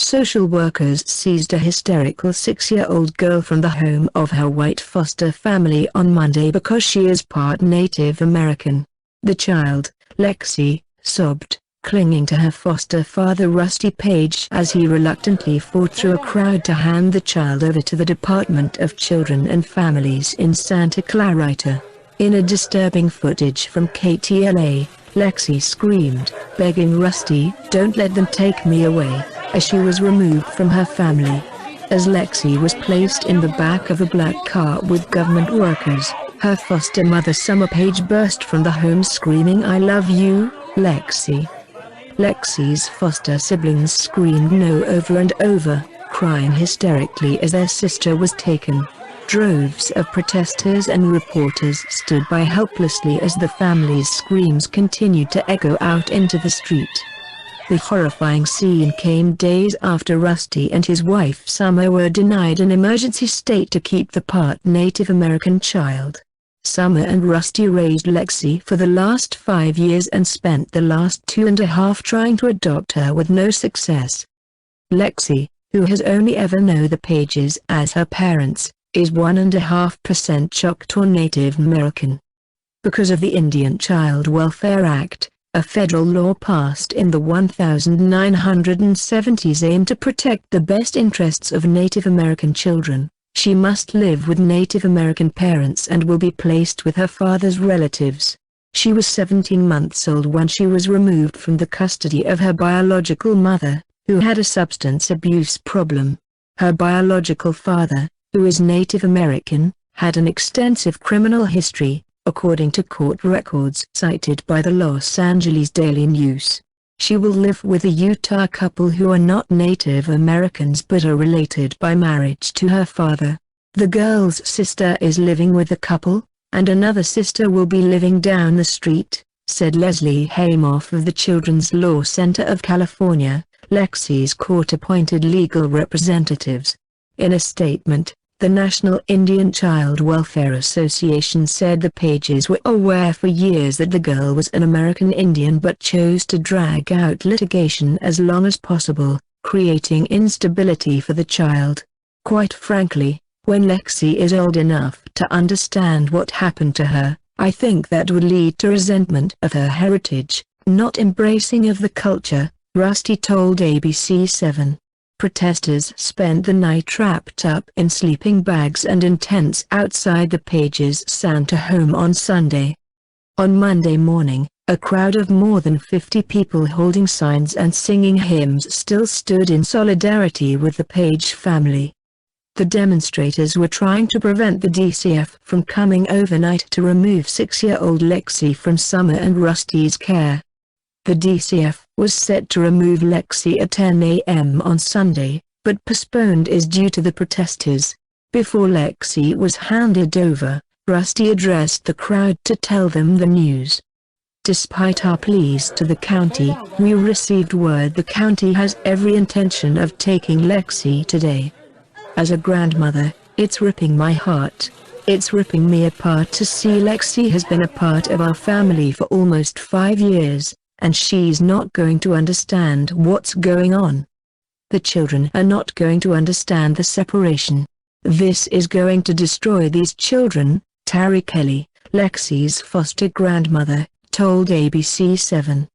social workers seized a hysterical 6-year-old girl from the home of her white foster family on Monday because she is part Native American. The child, Lexi, sobbed, clinging to her foster father Rusty Page as he reluctantly fought through a crowd to hand the child over to the Department of Children and Families in Santa Clarita. In a disturbing footage from KTLA, Lexi screamed, begging Rusty, "Don't let them take me away," as she was removed from her family. As Lexi was placed in the back of a black car with government workers, her foster mother Summer Page burst from the home screaming, "I love you, Lexi." Lexi's foster siblings screamed no over and over, crying hysterically as their sister was taken. Droves of protesters and reporters stood by helplessly as the family's screams continued to echo out into the street. The horrifying scene came days after Rusty and his wife Summer were denied an emergency state to keep the part Native American child. Summer and Rusty raised Lexi for the last 5 years and spent the last 2.5 trying to adopt her with no success. Lexi, who has only ever known the Pages as her parents, is 1.5% Choctaw Native American. Because of the Indian Child Welfare Act, a federal law passed in the 1970s aimed to protect the best interests of Native American children, she must live with Native American parents and will be placed with her father's relatives. She was 17 months old when she was removed from the custody of her biological mother, who had a substance abuse problem. Her biological father, who is Native American, had an extensive criminal history, according to court records cited by the Los Angeles Daily News. She will live with a Utah couple who are not Native Americans but are related by marriage to her father. The girl's sister is living with the couple, and another sister will be living down the street, said Leslie Haymoff of the Children's Law Center of California, Lexi's court-appointed legal representatives. In a statement, the National Indian Child Welfare Association said the Pages were aware for years that the girl was an American Indian but chose to drag out litigation as long as possible, creating instability for the child. Quite frankly, when Lexi is old enough to understand what happened to her, I think that would lead to resentment of her heritage, not embracing of the culture, Rusty told ABC7. Protesters spent the night trapped up in sleeping bags and in tents outside the Pages' Santa home on Sunday. On Monday morning, a crowd of more than 50 people holding signs and singing hymns still stood in solidarity with the Page family. The demonstrators were trying to prevent the DCF from coming overnight to remove 6-year-old Lexi from Summer and Rusty's care. The DCF was set to remove Lexi at 10 a.m. on Sunday, but postponed is due to the protesters. Before Lexi was handed over, Rusty addressed the crowd to tell them the news. Despite our pleas to the county, we received word the county has every intention of taking Lexi today. As a grandmother, it's ripping my heart. It's ripping me apart to see Lexi has been a part of our family for almost 5 years. And she's not going to understand what's going on. The children are not going to understand the separation. This is going to destroy these children, Tari Kelly, Lexi's foster grandmother, told ABC7.